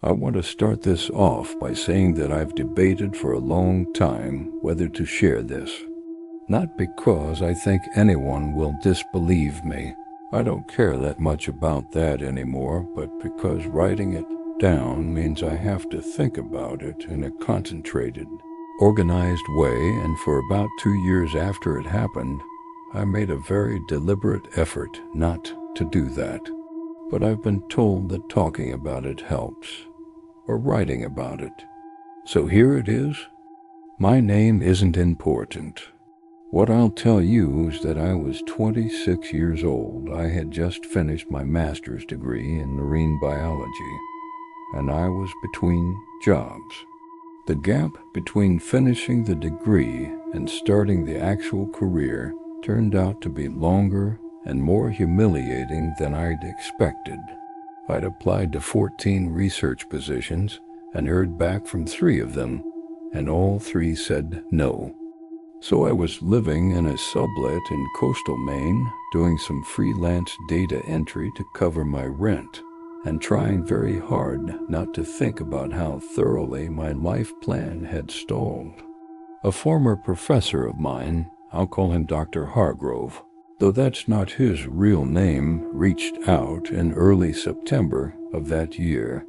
I want to start this off by saying that I've debated for a long time whether to share this. Not because I think anyone will disbelieve me. I don't care that much about that anymore, but because writing it down means I have to think about it in a concentrated, organized way, and for about 2 years after it happened, I made a very deliberate effort not to do that. But I've been told that talking about it helps, or writing about it. So here it is. My name isn't important. What I'll tell you is that I was 26 years old. I had just finished my master's degree in marine biology, and I was between jobs. The gap between finishing the degree and starting the actual career turned out to be longer and more humiliating than I'd expected. I'd applied to 14 research positions and heard back from 3 of them, and all 3 said no. So I was living in a sublet in coastal Maine, doing some freelance data entry to cover my rent, and trying very hard not to think about how thoroughly my life plan had stalled. A former professor of mine, I'll call him Dr. Hargrove, though that's not his real name, reached out in early September of that year.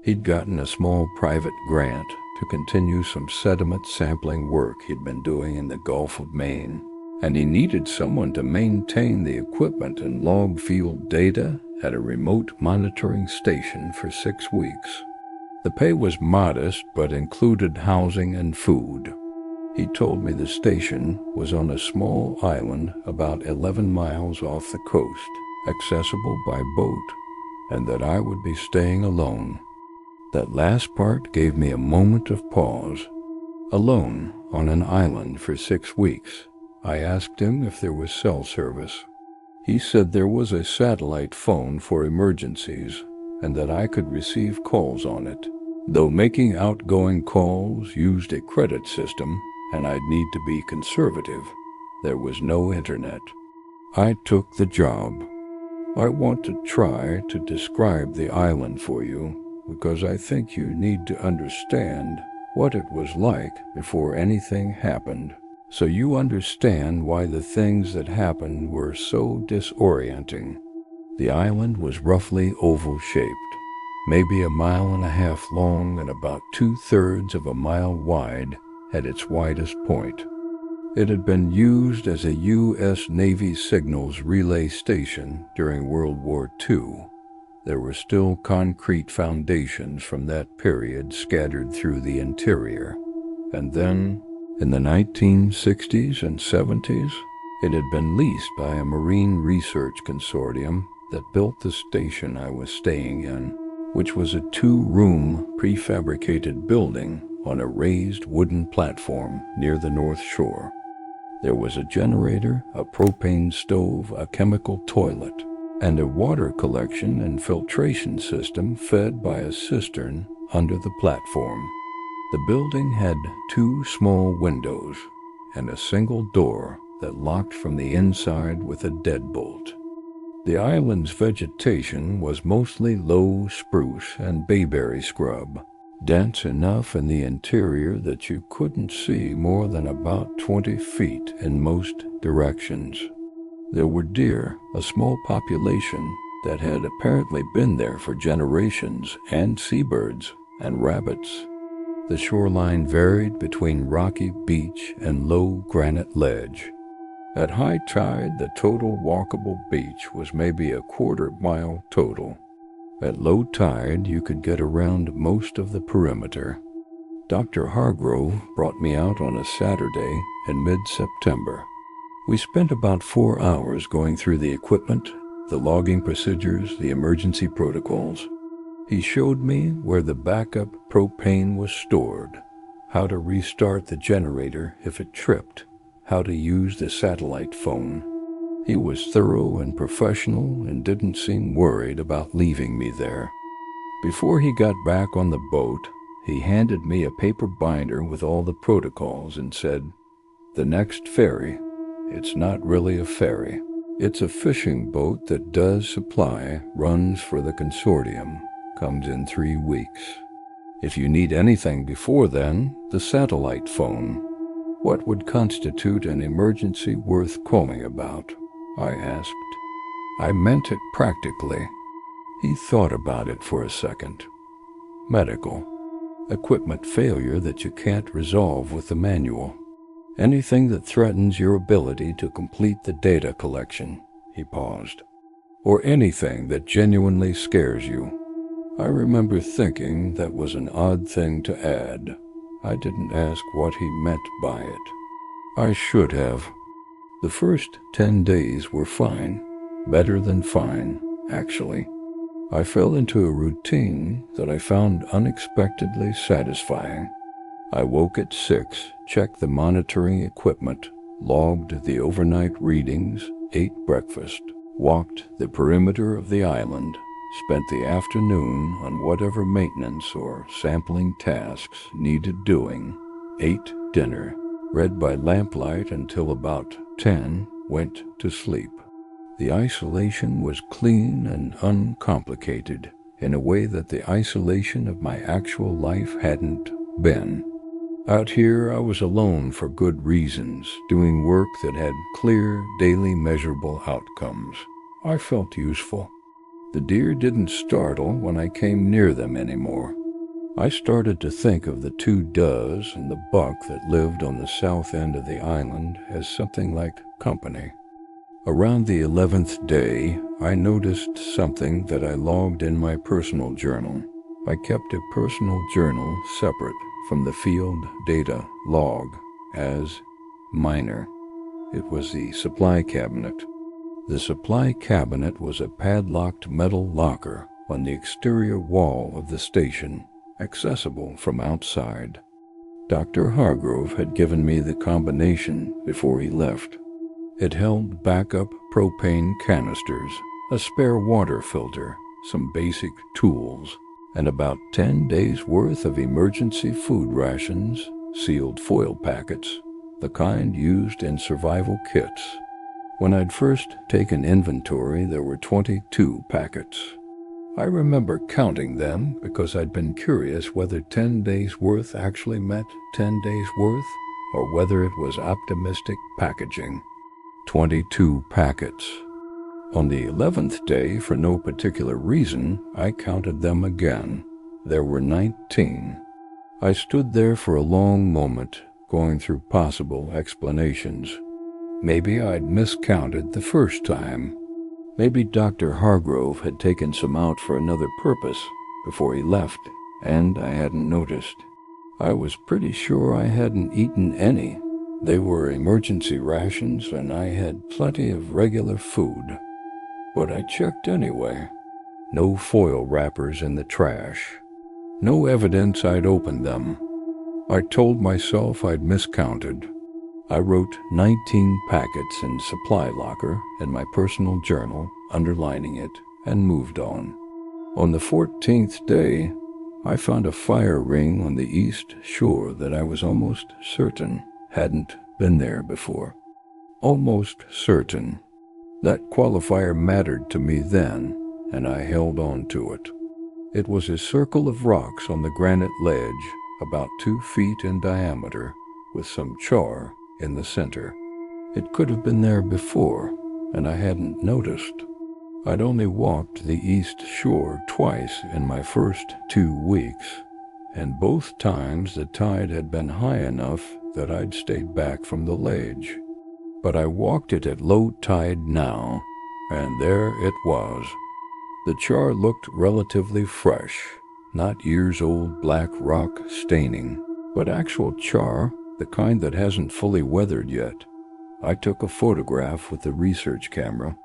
He'd gotten a small private grant to continue some sediment sampling work he'd been doing in the Gulf of Maine, and he needed someone to maintain the equipment and log field data at a remote monitoring station for 6 weeks. The pay was modest, but included housing and food. He told me the station was on a small island about 11 miles off the coast, accessible by boat, and that I would be staying alone. That last part gave me a moment of pause. Alone on an island for 6 weeks. I asked him if there was cell service. He said there was a satellite phone for emergencies and that I could receive calls on it, though making outgoing calls used a credit system and I'd need to be conservative. There was no internet. I took the job. I want to try to describe the island for you because I think you need to understand what it was like before anything happened, so you understand why the things that happened were so disorienting. The island was roughly oval-shaped, maybe 1.5 miles long and about 2/3 of a mile wide at its widest point. It had been used as a U.S. Navy signals relay station during World War II. There were still concrete foundations from that period scattered through the interior. And then, in the 1960s and 70s, it had been leased by a marine research consortium that built the station I was staying in, which was a 2-room prefabricated building on a raised wooden platform near the North Shore. There was a generator, a propane stove, a chemical toilet, and a water collection and filtration system fed by a cistern under the platform. The building had 2 small windows and a single door that locked from the inside with a deadbolt. The island's vegetation was mostly low spruce and bayberry scrub, dense enough in the interior that you couldn't see more than about 20 feet in most directions. There were deer, a small population that had apparently been there for generations, and seabirds and rabbits. The shoreline varied between rocky beach and low granite ledge. At high tide, the total walkable beach was maybe a 1/4 mile total. At low tide, you could get around most of the perimeter. Dr. Hargrove brought me out on a Saturday in mid-September. We spent about 4 hours going through the equipment, the logging procedures, the emergency protocols. He showed me where the backup propane was stored, how to restart the generator if it tripped, how to use the satellite phone. He was thorough and professional and didn't seem worried about leaving me there. Before he got back on the boat, he handed me a paper binder with all the protocols and said, "The next ferry, it's not really a ferry. It's a fishing boat that does supply runs for the consortium. comes in 3 weeks. If you need anything before then, the satellite phone. What would constitute an emergency worth calling about? I asked. I meant it practically. He thought about it for a second. Medical. Equipment failure that you can't resolve with the manual. Anything that threatens your ability to complete the data collection. He paused. Or anything that genuinely scares you. I remember thinking that was an odd thing to add. I didn't ask what he meant by it. I should have. The first 10 days were fine. Better than fine, actually. I fell into a routine that I found unexpectedly satisfying. I woke at 6, checked the monitoring equipment, logged the overnight readings, ate breakfast, walked the perimeter of the island, spent the afternoon on whatever maintenance or sampling tasks needed doing, ate dinner, read by lamplight until about 10, went to sleep. The isolation was clean and uncomplicated in a way that the isolation of my actual life hadn't been. Out here, I was alone for good reasons, doing work that had clear, daily measurable outcomes. I felt useful. The deer didn't startle when I came near them anymore. I started to think of the 2 does and the buck that lived on the south end of the island as something like company. Around the 11th day, I noticed something that I logged in my personal journal. I kept a personal journal separate from the field data log as minor. It was the supply cabinet. The supply cabinet was a padlocked metal locker on the exterior wall of the station, accessible from outside. Dr. Hargrove had given me the combination before he left. It held backup propane canisters, a spare water filter, some basic tools, and about 10 days' worth of emergency food rations, sealed foil packets, the kind used in survival kits. When I'd first taken inventory, there were 22 packets. I remember counting them because I'd been curious whether 10 days' worth actually meant 10 days' worth, or whether it was optimistic packaging. 22 packets. On the 11th day, for no particular reason, I counted them again. There were 19. I stood there for a long moment, going through possible explanations. Maybe I'd miscounted the first time. Maybe Dr. Hargrove had taken some out for another purpose before he left, and I hadn't noticed. I was pretty sure I hadn't eaten any. They were emergency rations, and I had plenty of regular food. But I checked anyway. No foil wrappers in the trash. No evidence I'd opened them. I told myself I'd miscounted. I wrote 19 packets in supply locker in my personal journal, underlining it, and moved on. On the 14th day, I found a fire ring on the east shore that I was almost certain hadn't been there before. Almost certain. That qualifier mattered to me then, and I held on to it. It was a circle of rocks on the granite ledge, about 2 feet in diameter, with some char in the center. It could have been there before, and I hadn't noticed. I'd only walked the east shore twice in my first 2 weeks, and both times the tide had been high enough that I'd stayed back from the ledge. But I walked it at low tide now, and there it was. The char looked relatively fresh, not years-old black rock staining, but actual char, the kind that hasn't fully weathered yet. I took a photograph with the research camera.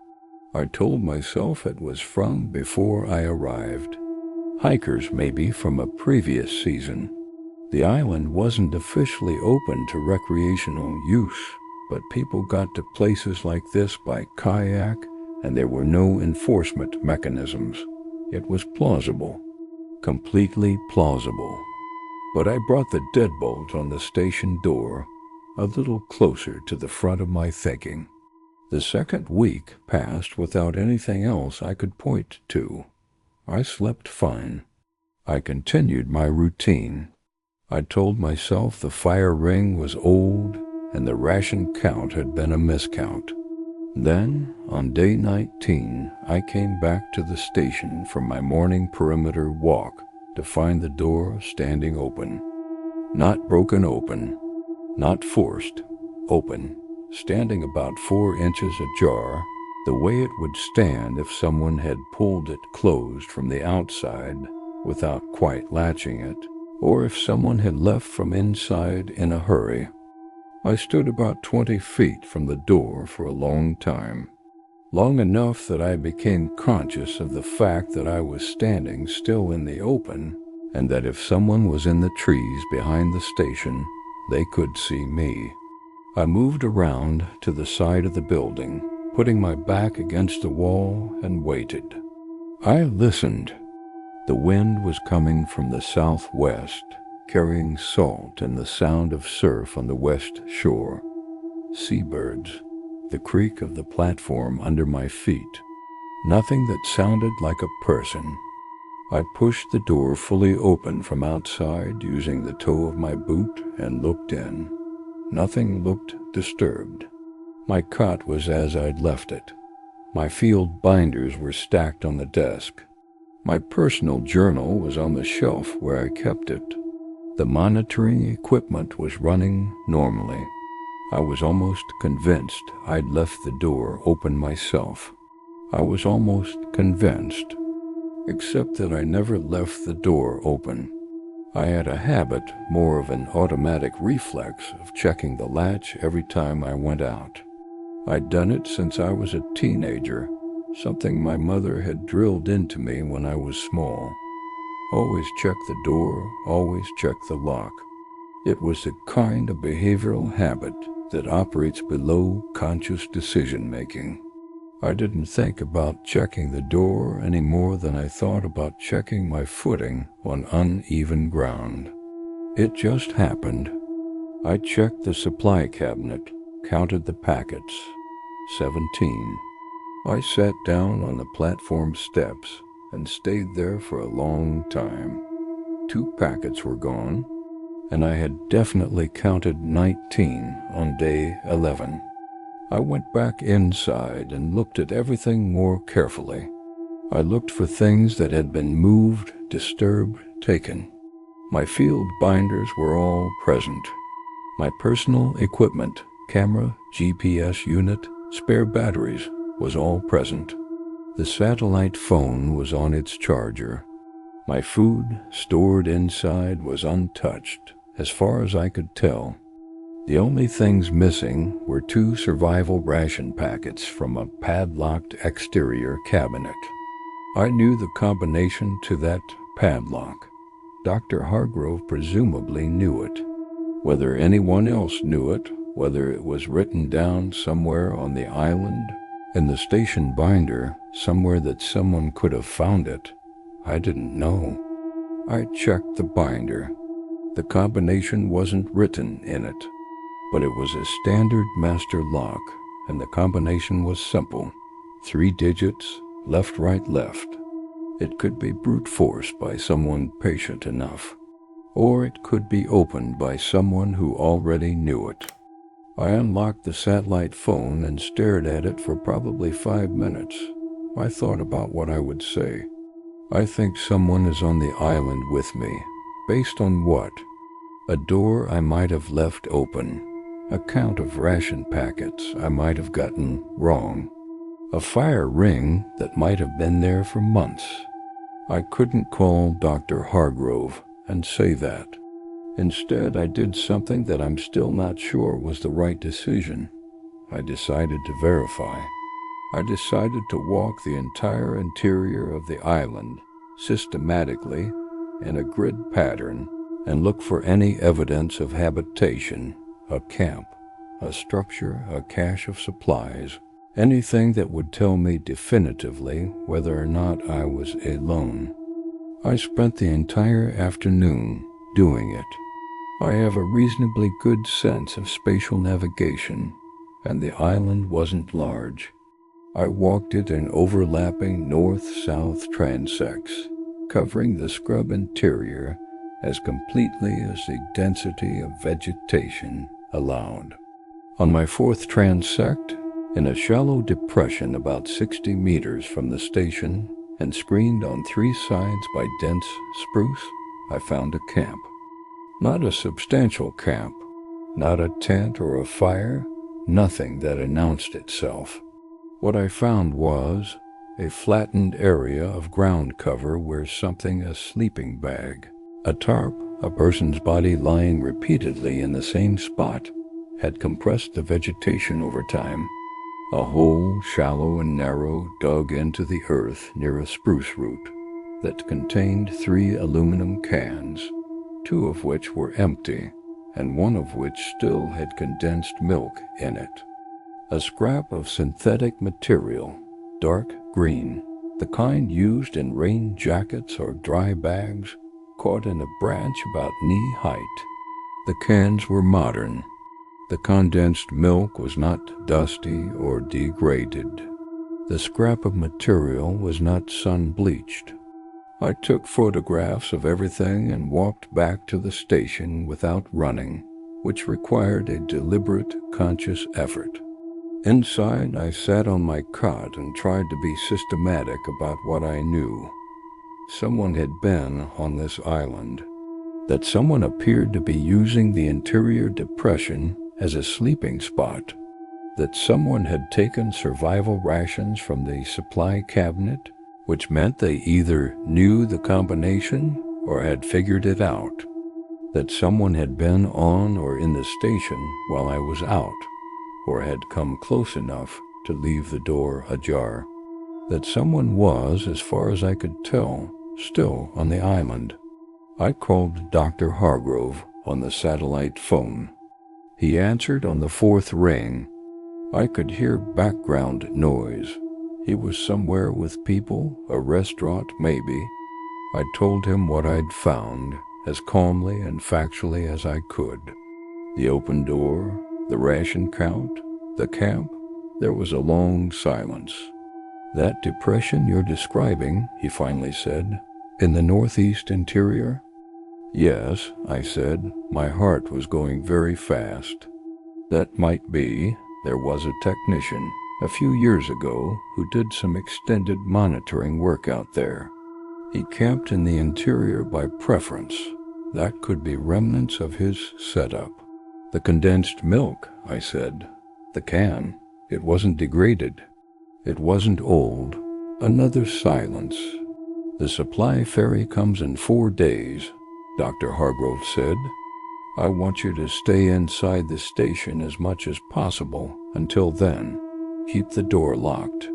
I told myself it was from before I arrived. Hikers maybe from a previous season. The island wasn't officially open to recreational use, but people got to places like this by kayak, and there were no enforcement mechanisms. It was plausible. Completely plausible. But I brought the deadbolt on the station door a little closer to the front of my thinking. The second week passed without anything else I could point to. I slept fine. I continued my routine. I told myself the fire ring was old and the ration count had been a miscount. Then, on day 19, I came back to the station from my morning perimeter walk to find the door standing open. Not broken open, not forced, open, standing about 4 inches ajar, the way it would stand if someone had pulled it closed from the outside without quite latching it, or if someone had left from inside in a hurry. I stood about 20 feet from the door for a long time, long enough that I became conscious of the fact that I was standing still in the open, and that if someone was in the trees behind the station, they could see me. I moved around to the side of the building, putting my back against the wall, and waited. I listened. The wind was coming from the southwest, carrying salt and the sound of surf on the west shore. Seabirds, the creak of the platform under my feet. Nothing that sounded like a person. I pushed the door fully open from outside using the toe of my boot and looked in. Nothing looked disturbed. My cot was as I'd left it. My field binders were stacked on the desk. My personal journal was on the shelf where I kept it. The monitoring equipment was running normally. I was almost convinced I'd left the door open myself. I was almost convinced, except that I never left the door open. I had a habit, more of an automatic reflex, of checking the latch every time I went out. I'd done it since I was a teenager, something my mother had drilled into me when I was small. Always check the door, always check the lock. It was a kind of behavioral habit that operates below conscious decision-making. I didn't think about checking the door any more than I thought about checking my footing on uneven ground. It just happened. I checked the supply cabinet, counted the packets. 17. I sat down on the platform steps and stayed there for a long time. 2 packets were gone, and I had definitely counted 19 on day 11. I went back inside and looked at everything more carefully. I looked for things that had been moved, disturbed, taken. My field binders were all present. My personal equipment, camera, GPS unit, spare batteries, was all present. The satellite phone was on its charger. My food, stored inside, was untouched, as far as I could tell. The only things missing were 2 survival ration packets from a padlocked exterior cabinet. I knew the combination to that padlock. Dr. Hargrove presumably knew it. Whether anyone else knew it, whether it was written down somewhere on the island, in the station binder, somewhere that someone could have found it, I didn't know. I checked the binder. The combination wasn't written in it, but it was a standard master lock, and the combination was simple. 3 digits, left, right, left. It could be brute force by someone patient enough, or it could be opened by someone who already knew it. I unlocked the satellite phone and stared at it for probably 5 minutes. I thought about what I would say. I think someone is on the island with me. Based on what? A door I might have left open. A count of ration packets I might have gotten wrong. A fire ring that might have been there for months. I couldn't call Dr. Hargrove and say that. Instead, I did something that I'm still not sure was the right decision. I decided to verify. I decided to walk the entire interior of the island, systematically, in a grid pattern, and look for any evidence of habitation, a camp, a structure, a cache of supplies, anything that would tell me definitively whether or not I was alone. I spent the entire afternoon doing it. I have a reasonably good sense of spatial navigation, and the island wasn't large. I walked it in overlapping north-south transects, covering the scrub interior as completely as the density of vegetation allowed. On my fourth transect, in a shallow depression about 60 meters from the station and screened on 3 sides by dense spruce, I found a camp. Not a substantial camp, not a tent or a fire, nothing that announced itself. What I found was a flattened area of ground cover where something, a sleeping bag, a tarp, a person's body lying repeatedly in the same spot, had compressed the vegetation over time. A hole, shallow and narrow, dug into the earth near a spruce root that contained 3 aluminum cans, 2 of which were empty, and 1 of which still had condensed milk in it. A scrap of synthetic material, dark green, the kind used in rain jackets or dry bags, caught in a branch about knee-height. The cans were modern. The condensed milk was not dusty or degraded. The scrap of material was not sun-bleached. I took photographs of everything and walked back to the station without running, which required a deliberate, conscious effort. Inside, I sat on my cot and tried to be systematic about what I knew. Someone had been on this island. That someone appeared to be using the interior depression as a sleeping spot. That someone had taken survival rations from the supply cabinet, which meant they either knew the combination or had figured it out. That someone had been on or in the station while I was out, or had come close enough to leave the door ajar. That someone was, as far as I could tell, still on the island. I called Dr. Hargrove on the satellite phone. He answered on the 4th ring. I could hear background noise. He was somewhere with people, a restaurant maybe. I told him what I'd found, as calmly and factually as I could. The open door, the ration count, the camp. There was a long silence. That depression you're describing, he finally said, in the northeast interior? Yes, I said. My heart was going very fast. That might be. There was a technician a few years ago who did some extended monitoring work out there. He camped in the interior by preference. That could be remnants of his setup. The condensed milk, I said. The can. It wasn't degraded. It wasn't old. Another silence. The supply ferry comes in 4 days, Dr. Hargrove said. I want you to stay inside the station as much as possible until then. Keep the door locked.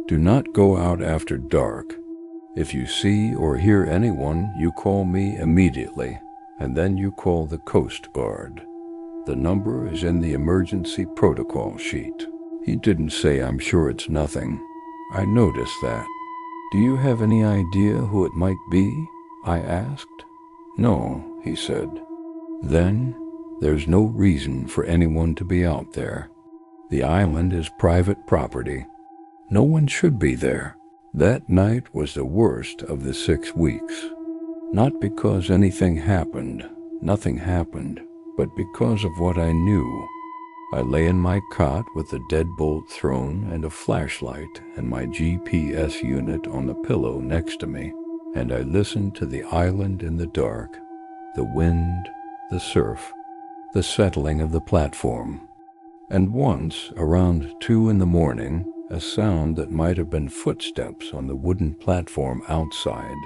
Do not go out after dark. If you see or hear anyone, you call me immediately, and then you call the Coast Guard. The number is in the emergency protocol sheet. He didn't say I'm sure it's nothing. I noticed that. Do you have any idea who it might be? I asked. No, he said. Then, there's no reason for anyone to be out there. The island is private property. No one should be there. That night was the worst of the 6 weeks. Not because anything happened, nothing happened, but because of what I knew. I lay in my cot with the deadbolt thrown and a flashlight and my GPS unit on the pillow next to me, and I listened to the island in the dark, the wind, the surf, the settling of the platform. And once, around 2 in the morning, a sound that might have been footsteps on the wooden platform outside.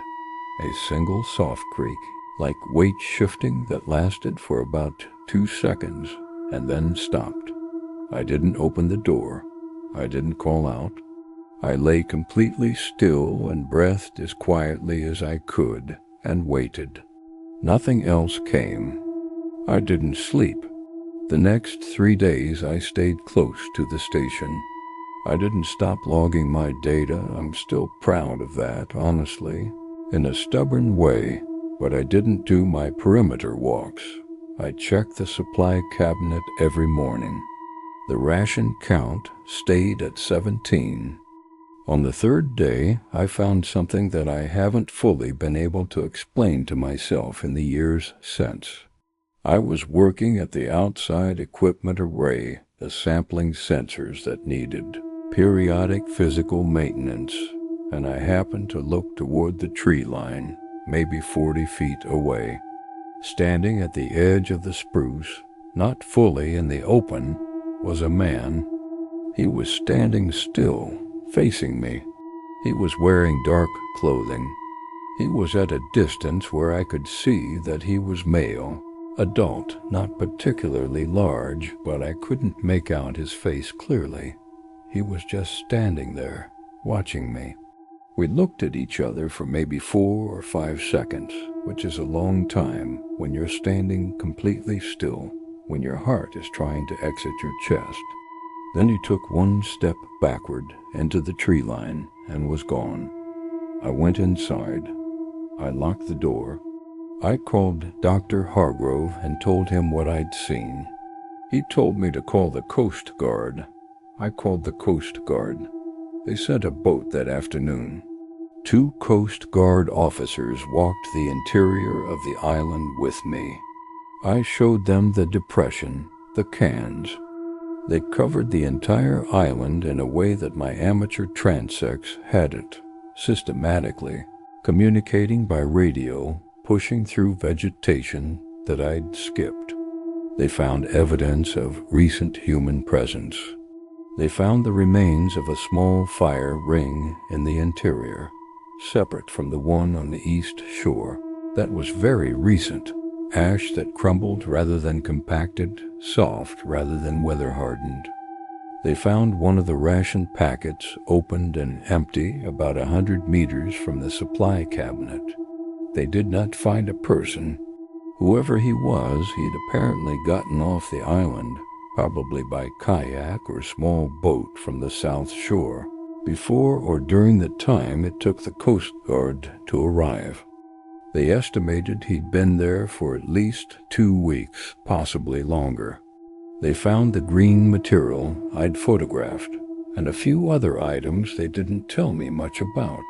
A single soft creak, like weight shifting that lasted for about 2 seconds and then stopped. I didn't open the door. I didn't call out. I lay completely still and breathed as quietly as I could and waited. Nothing else came. I didn't sleep. The next 3 days I stayed close to the station. I didn't stop logging my data. I'm still proud of that, honestly, in a stubborn way, but I didn't do my perimeter walks. I checked the supply cabinet every morning. The ration count stayed at 17. On the third day, I found something that I haven't fully been able to explain to myself in the years since. I was working at the outside equipment array, the sampling sensors that needed periodic physical maintenance, and I happened to look toward the tree line, maybe 40 feet away. Standing at the edge of the spruce, not fully in the open, was a man. He was standing still, facing me. He was wearing dark clothing. He was at a distance where I could see that he was male, adult, not particularly large, but I couldn't make out his face clearly. He was just standing there, watching me. We looked at each other for maybe 4 or 5 seconds, which is a long time when you're standing completely still, when your heart is trying to exit your chest. Then he took one step backward into the tree line and was gone. I went inside. I locked the door. I called Dr. Hargrove and told him what I'd seen. He told me to call the Coast Guard. I called the Coast Guard. They sent a boat that afternoon. 2 Coast Guard officers walked the interior of the island with me. I showed them the depression, the cans. They covered the entire island in a way that my amateur transects hadn't, systematically, communicating by radio, pushing through vegetation that I'd skipped. They found evidence of recent human presence. They found the remains of a small fire ring in the interior, separate from the one on the east shore. That was very recent. Ash that crumbled rather than compacted, soft rather than weather-hardened. They found one of the ration packets opened and empty about 100 meters from the supply cabinet. They did not find a person. Whoever he was, he'd apparently gotten off the island, probably by kayak or small boat from the south shore, before or during the time it took the Coast Guard to arrive. They estimated he'd been there for at least 2 weeks, possibly longer. They found the green material I'd photographed, and a few other items they didn't tell me much about.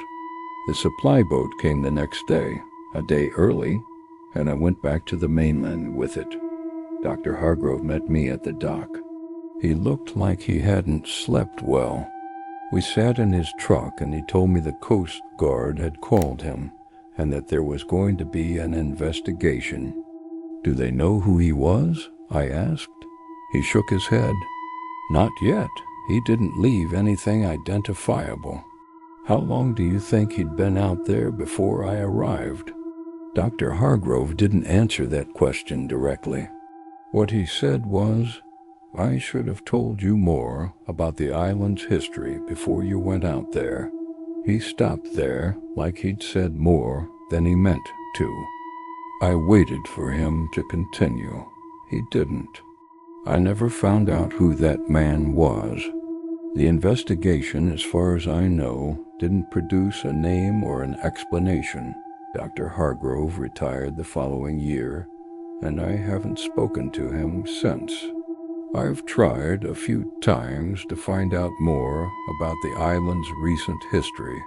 The supply boat came the next day, a day early, and I went back to the mainland with it. Dr. Hargrove met me at the dock. He looked like he hadn't slept well. We sat in his truck and he told me the Coast Guard had called him, and that there was going to be an investigation. Do they know who he was? I asked. He shook his head. Not yet. He didn't leave anything identifiable. How long do you think he'd been out there before I arrived? Dr. Hargrove didn't answer that question directly. What he said was, I should have told you more about the island's history before you went out there. He stopped there like he'd said more than he meant to. I waited for him to continue. He didn't. I never found out who that man was. The investigation, as far as I know, didn't produce a name or an explanation. Dr. Hargrove retired the following year, and I haven't spoken to him since. I've tried a few times to find out more about the island's recent history,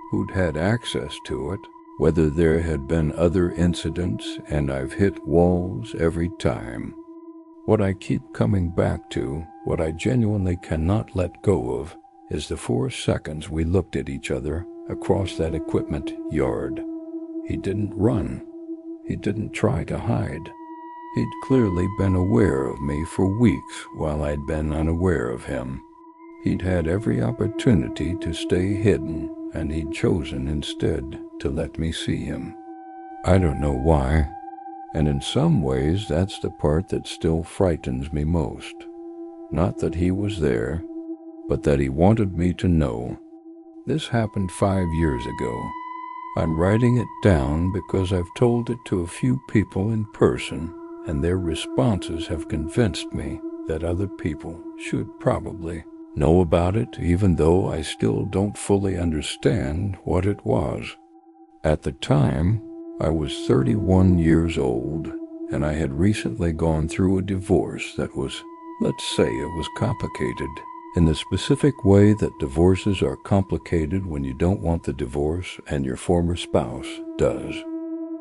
who'd had access to it, whether there had been other incidents, and I've hit walls every time. What I keep coming back to, what I genuinely cannot let go of, is the 4 seconds we looked at each other across that equipment yard. He didn't run. He didn't try to hide. He'd clearly been aware of me for weeks while I'd been unaware of him. He'd had every opportunity to stay hidden, and he'd chosen instead to let me see him. I don't know why, and in some ways that's the part that still frightens me most. Not that he was there, but that he wanted me to know. This happened 5 years ago. I'm writing it down because I've told it to a few people in person, and their responses have convinced me that other people should probably know about it, even though I still don't fully understand what it was. At the time, I was 31 years old, and I had recently gone through a divorce that was, let's say it was complicated, in the specific way that divorces are complicated when you don't want the divorce and your former spouse does.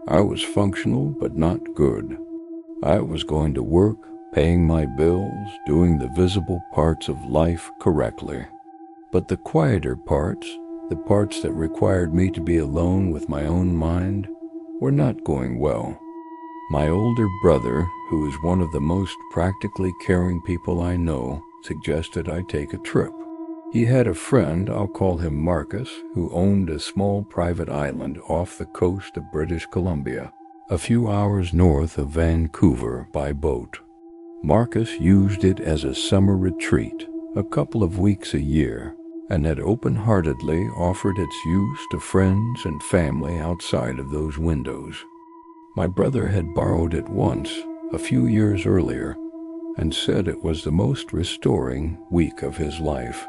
I was functional but not good. I was going to work, paying my bills, doing the visible parts of life correctly. But the quieter parts, the parts that required me to be alone with my own mind, were not going well. My older brother, who is one of the most practically caring people I know, suggested I take a trip. He had a friend, I'll call him Marcus, who owned a small private island off the coast of British Columbia, a few hours north of Vancouver by boat. Marcus used it as a summer retreat, a couple of weeks a year, and had open-heartedly offered its use to friends and family outside of those windows. My brother had borrowed it once, a few years earlier, and said it was the most restoring week of his life.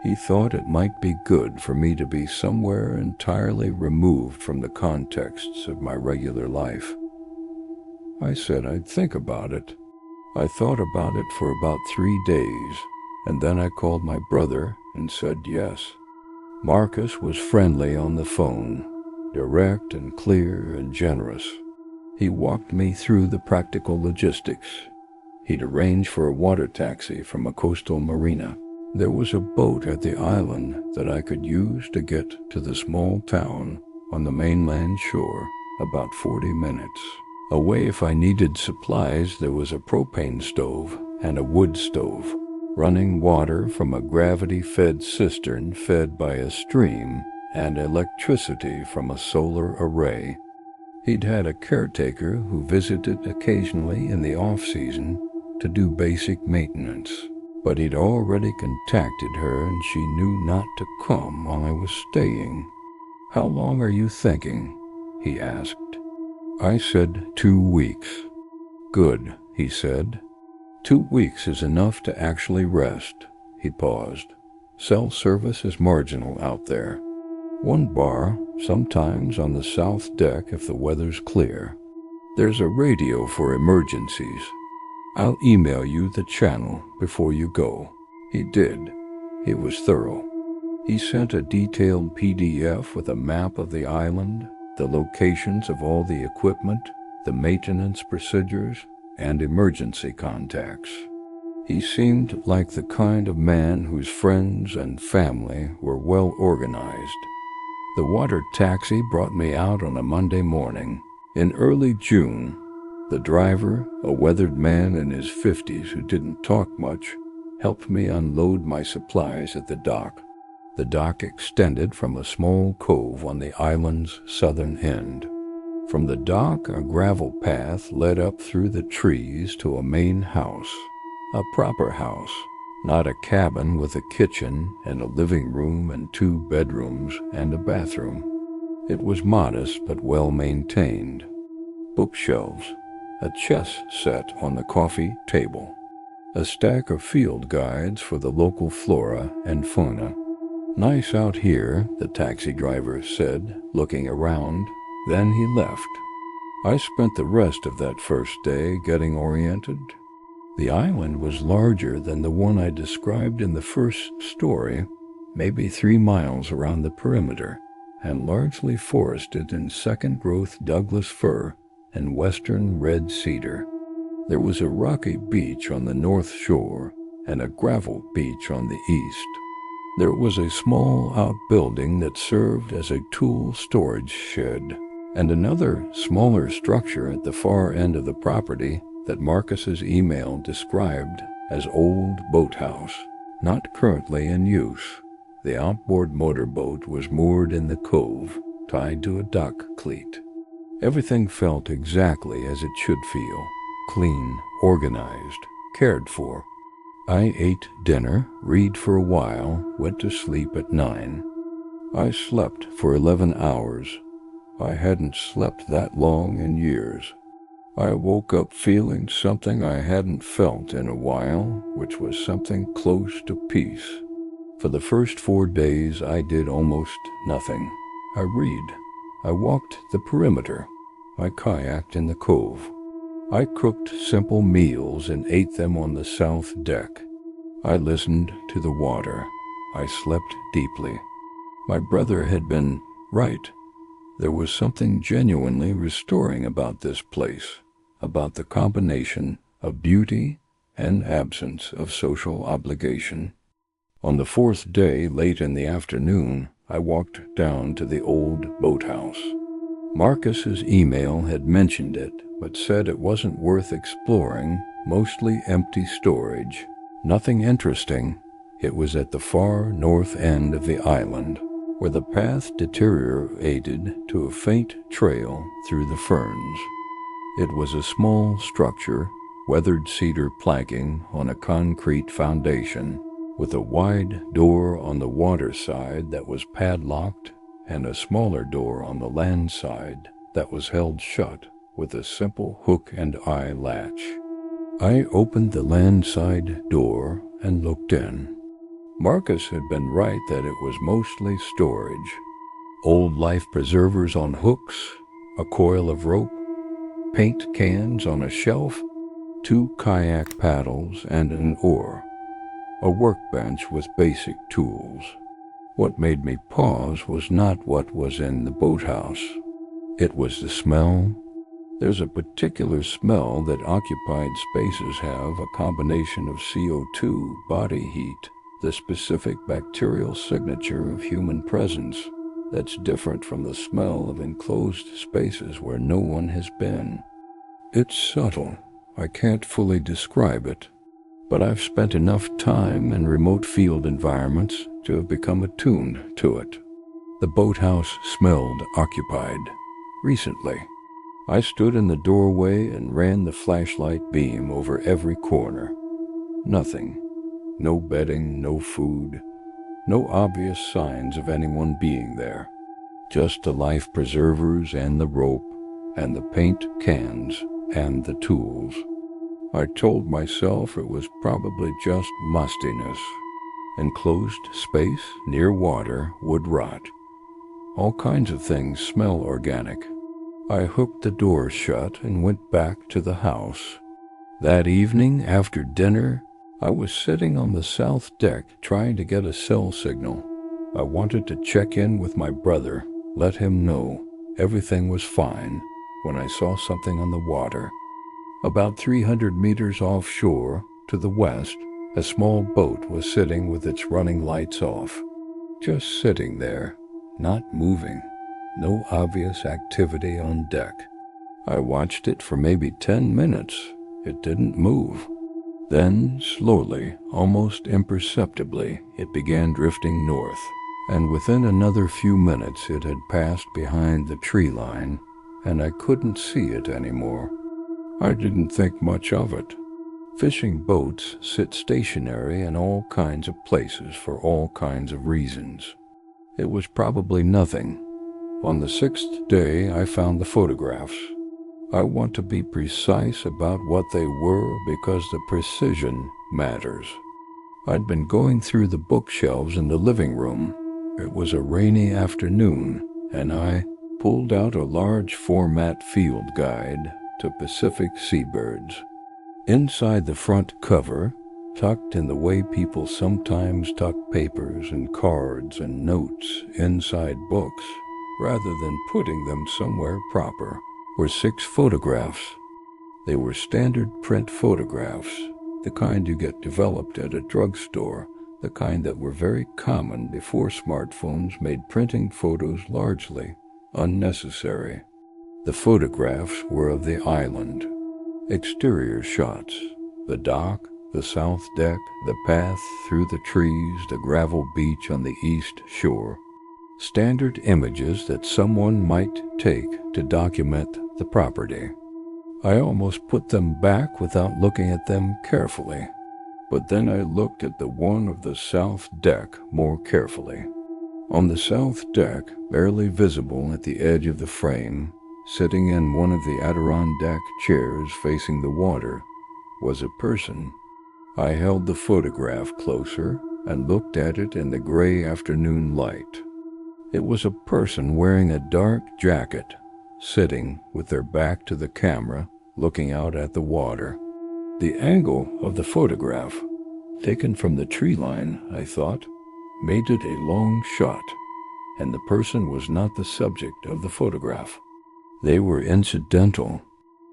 He thought it might be good for me to be somewhere entirely removed from the contexts of my regular life. I said I'd think about it. I thought about it for about 3 days, and then I called my brother and said yes. Marcus was friendly on the phone, direct and clear and generous. He walked me through the practical logistics. He'd arrange for a water taxi from a coastal marina. There was a boat at the island that I could use to get to the small town on the mainland shore, about 40 minutes. Away if I needed supplies, there was a propane stove and a wood stove, running water from a gravity-fed cistern fed by a stream, and electricity from a solar array. He'd had a caretaker who visited occasionally in the off-season to do basic maintenance, but he'd already contacted her and she knew not to come while I was staying. "How long are you thinking?" he asked. I said 2 weeks. "Good," he said. 2 weeks is enough to actually rest." He paused. "Cell service is marginal out there. One bar, sometimes on the south deck if the weather's clear. There's a radio for emergencies. I'll email you the channel before you go." He did. It was thorough. He sent a detailed PDF with a map of the island, the locations of all the equipment, the maintenance procedures, and emergency contacts. He seemed like the kind of man whose friends and family were well organized. The water taxi brought me out on a Monday morning. In early June, the driver, a weathered man in his 50s who didn't talk much, helped me unload my supplies at the dock. The dock extended from a small cove on the island's southern end. From the dock, a gravel path led up through the trees to a main house, a proper house, not a cabin with a kitchen and a living room and 2 bedrooms and a bathroom. It was modest but well maintained. Bookshelves, a chess set on the coffee table, a stack of field guides for the local flora and fauna. "Nice out here," the taxi driver said, looking around. Then he left. I spent the rest of that first day getting oriented. The island was larger than the one I described in the first story, maybe 3 miles around the perimeter, and largely forested in second-growth Douglas fir and western red cedar. There was a rocky beach on the north shore and a gravel beach on the east. There was a small outbuilding that served as a tool storage shed, and another smaller structure at the far end of the property that Marcus's email described as Old Boathouse, not currently in use. The outboard motorboat was moored in the cove, tied to a dock cleat. Everything felt exactly as it should feel, clean, organized, cared for. I ate dinner, read for a while, went to sleep at 9. I slept for 11 hours. I hadn't slept that long in years. I woke up feeling something I hadn't felt in a while, which was something close to peace. For the first 4 days, I did almost nothing. I read. I walked the perimeter. I kayaked in the cove. I cooked simple meals and ate them on the south deck. I listened to the water. I slept deeply. My brother had been right. There was something genuinely restoring about this place, about the combination of beauty and absence of social obligation. On the fourth day, late in the afternoon, I walked down to the old boathouse. Marcus's email had mentioned it, but said it wasn't worth exploring, mostly empty storage. Nothing interesting. It was at the far north end of the island, where the path deteriorated to a faint trail through the ferns. It was a small structure, weathered cedar planking on a concrete foundation, with a wide door on the water side that was padlocked and a smaller door on the land side that was held shut with a simple hook and eye latch. I opened the land side door and looked in. Marcus had been right that it was mostly storage. Old life preservers on hooks, a coil of rope, paint cans on a shelf, 2 kayak paddles and an oar, a workbench with basic tools. What made me pause was not what was in the boathouse. It was the smell. There's a particular smell that occupied spaces have, a combination of CO2, body heat, the specific bacterial signature of human presence that's different from the smell of enclosed spaces where no one has been. It's subtle. I can't fully describe it, but I've spent enough time in remote field environments to have become attuned to it. The boathouse smelled occupied. Recently, I stood in the doorway and ran the flashlight beam over every corner. Nothing. No bedding, no food, no obvious signs of anyone being there. Just the life preservers and the rope and the paint cans and the tools. I told myself it was probably just mustiness. Enclosed space near water would rot. All kinds of things smell organic. I hooked the door shut and went back to the house. That evening, after dinner, I was sitting on the south deck trying to get a cell signal. I wanted to check in with my brother, let him know everything was fine, when I saw something on the water. About 300 meters offshore, to the west, a small boat was sitting with its running lights off. Just sitting there, not moving. No obvious activity on deck. I watched it for maybe 10 minutes. It didn't move. Then, slowly, almost imperceptibly, it began drifting north, and within another few minutes it had passed behind the tree line, and I couldn't see it anymore. I didn't think much of it. Fishing boats sit stationary in all kinds of places for all kinds of reasons. It was probably nothing. On the 6th day, I found the photographs. I want to be precise about what they were because the precision matters. I'd been going through the bookshelves in the living room. It was a rainy afternoon, and I pulled out a large format field guide to Pacific seabirds. Inside the front cover, tucked in the way people sometimes tuck papers and cards and notes inside books, rather than putting them somewhere proper, were 6 photographs. They were standard print photographs, the kind you get developed at a drugstore, the kind that were very common before smartphones made printing photos largely unnecessary. The photographs were of the island. Exterior shots, the dock, the south deck, the path through the trees, the gravel beach on the east shore. Standard images that someone might take to document the property. I almost put them back without looking at them carefully, but then I looked at the one of the south deck more carefully. On the south deck, barely visible at the edge of the frame, sitting in one of the Adirondack chairs facing the water, was a person. I held the photograph closer and looked at it in the gray afternoon light. It was a person wearing a dark jacket, sitting with their back to the camera, looking out at the water. The angle of the photograph, Taken from the tree line, I thought, made it a long shot, and the person was not the subject of the photograph. They were incidental.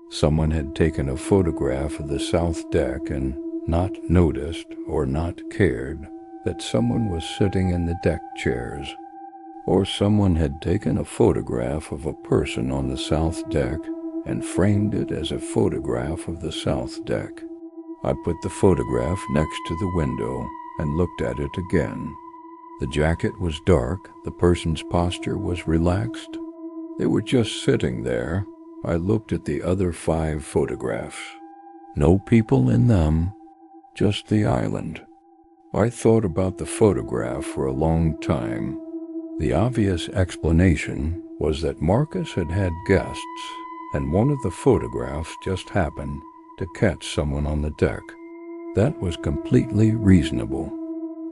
Someone had taken a photograph of the south deck and not noticed or not cared that someone was sitting in the deck chairs. Or someone had taken a photograph of a person on the south deck and framed it as a photograph of the south deck. I put the photograph next to the window and looked at it again. The jacket was dark, the person's posture was relaxed. They were just sitting there. I looked at the other 5 photographs. No people in them, just the island. I thought about the photograph for a long time. The obvious explanation was that Marcus had had guests, and one of the photographs just happened to catch someone on the deck. That was completely reasonable.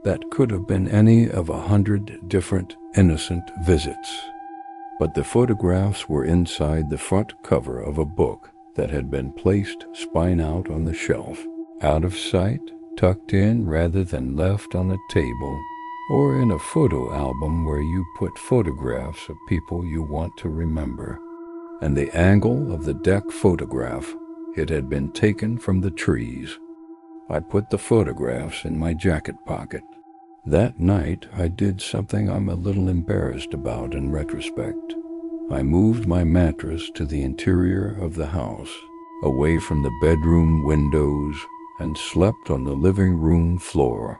That could have been any of 100 different innocent visits. But the photographs were inside the front cover of a book that had been placed spine out on the shelf, out of sight, tucked in rather than left on a table, or in a photo album where you put photographs of people you want to remember. And the angle of the deck photograph, it had been taken from the trees. I put the photographs in my jacket pocket. That night, I did something I'm a little embarrassed about in retrospect. I moved my mattress to the interior of the house, away from the bedroom windows, and slept on the living room floor.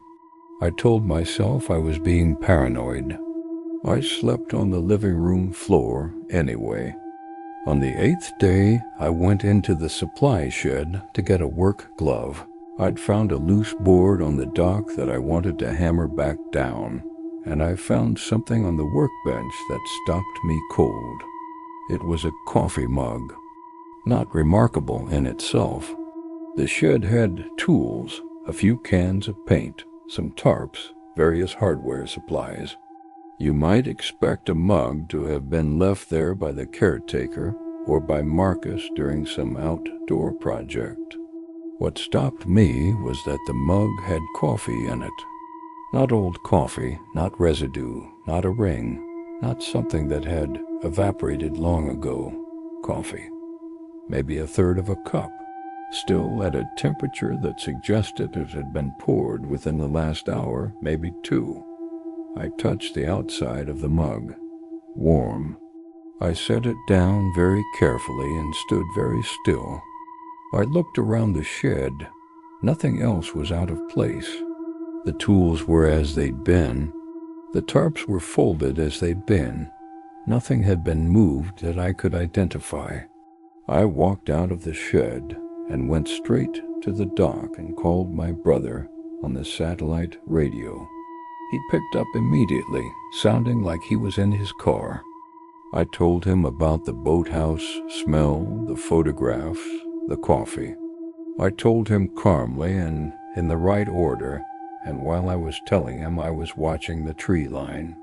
I told myself I was being paranoid. I slept on the living room floor anyway. On the 8th day, I went into the supply shed to get a work glove. I'd found a loose board on the dock that I wanted to hammer back down, and I found something on the workbench that stopped me cold. It was a coffee mug. Not remarkable in itself. The shed had tools, a few cans of paint, some tarps, various hardware supplies. You might expect a mug to have been left there by the caretaker or by Marcus during some outdoor project. What stopped me was that the mug had coffee in it. Not old coffee, not residue, not a ring, not something that had evaporated long ago. Coffee. Maybe a third of a cup, still at a temperature that suggested it had been poured within the last hour, maybe 2. I touched the outside of the mug. Warm. I set it down very carefully and stood very still. I looked around the shed. Nothing else was out of place. The tools were as they'd been. The tarps were folded as they'd been. Nothing had been moved that I could identify. I walked out of the shed and went straight to the dock and called my brother on the satellite radio. He picked up immediately, sounding like he was in his car. I told him about the boathouse smell, the photographs, the coffee. I told him calmly and in the right order, and while I was telling him I was watching the tree line.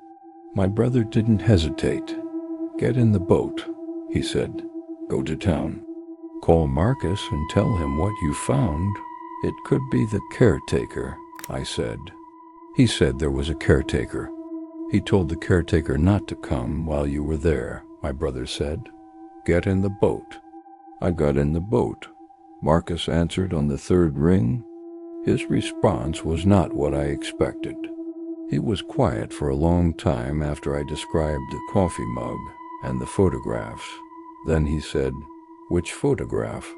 My brother didn't hesitate. "Get in the boat," he said. "Go to town. Call Marcus and tell him what you found." "It could be the caretaker," I said. "He said there was a caretaker. He told the caretaker not to come while you were there," my brother said. "Get in the boat." I got in the boat. Marcus answered on the 3rd ring. His response was not what I expected. He was quiet for a long time after I described the coffee mug and the photographs. Then he said, "Which photograph?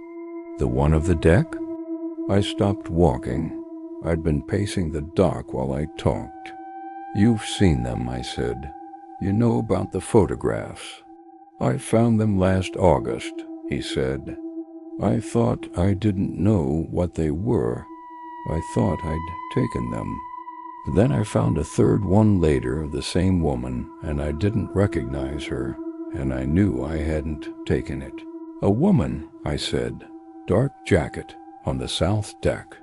The one of the deck?" I stopped walking. I'd been pacing the dock while I talked. "You've seen them," I said. "You know about the photographs." "I found them last August," he said. "I thought I didn't know what they were. I thought I'd taken them. Then I found a 3rd one later of the same woman, and I didn't recognize her, and I knew I hadn't taken it." "A woman," I said. "Dark jacket, on the south deck."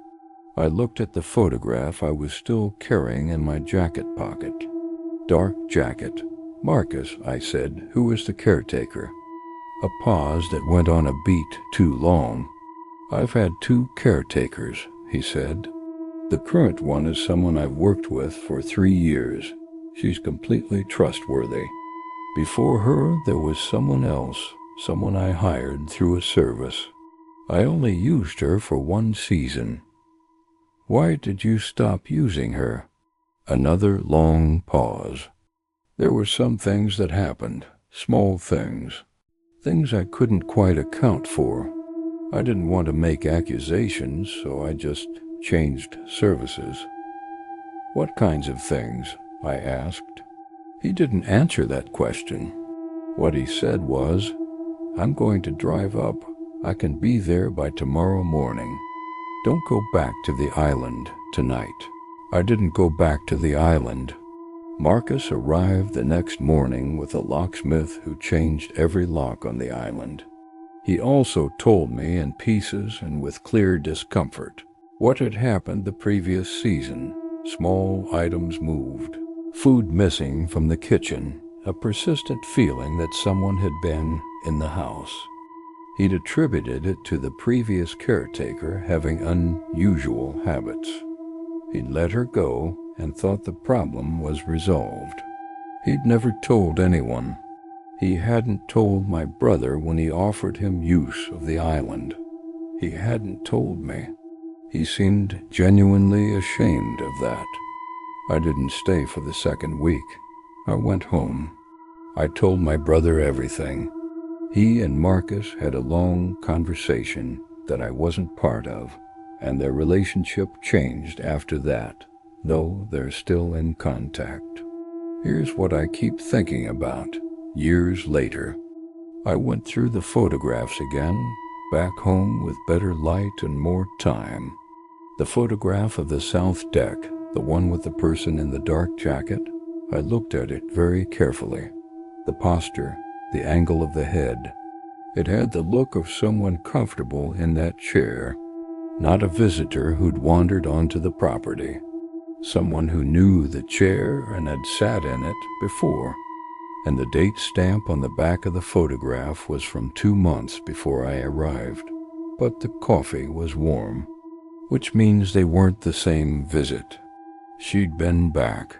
I looked at the photograph I was still carrying in my jacket pocket. Dark jacket. "Marcus," I said, "who is the caretaker?" A pause that went on a beat too long. "I've had 2 caretakers," he said. The current one is someone I've worked with for 3 years. She's completely trustworthy. Before her, there was someone else, someone I hired through a service. I only used her for 1 season. Why did you stop using her? Another long pause. There were some things that happened, small things I couldn't quite account for. I didn't want to make accusations, so I just changed services. What kinds of things? I asked. He didn't answer that question. What he said was, I'm going to drive up. I can be there by tomorrow morning. Don't go back to the island tonight. I didn't go back to the island. Marcus arrived the next morning with a locksmith who changed every lock on the island. He also told me in pieces and with clear discomfort what had happened the previous season. Small items moved, food missing from the kitchen, a persistent feeling that someone had been in the house. He'd attributed it to the previous caretaker having unusual habits. He'd let her go and thought the problem was resolved. He'd never told anyone. He hadn't told my brother when he offered him use of the island. He hadn't told me. He seemed genuinely ashamed of that. I didn't stay for the 2nd week. I went home. I told my brother everything. He and Marcus had a long conversation that I wasn't part of, and their relationship changed after that, though they're still in contact. Here's what I keep thinking about, years later. I went through the photographs again, back home with better light and more time. The photograph of the south deck, the one with the person in the dark jacket, I looked at it very carefully. The posture, the angle of the head. It had the look of someone comfortable in that chair, not a visitor who'd wandered onto the property. Someone who knew the chair and had sat in it before. And the date stamp on the back of the photograph was from 2 months before I arrived. But the coffee was warm, which means they weren't the same visit. She'd been back.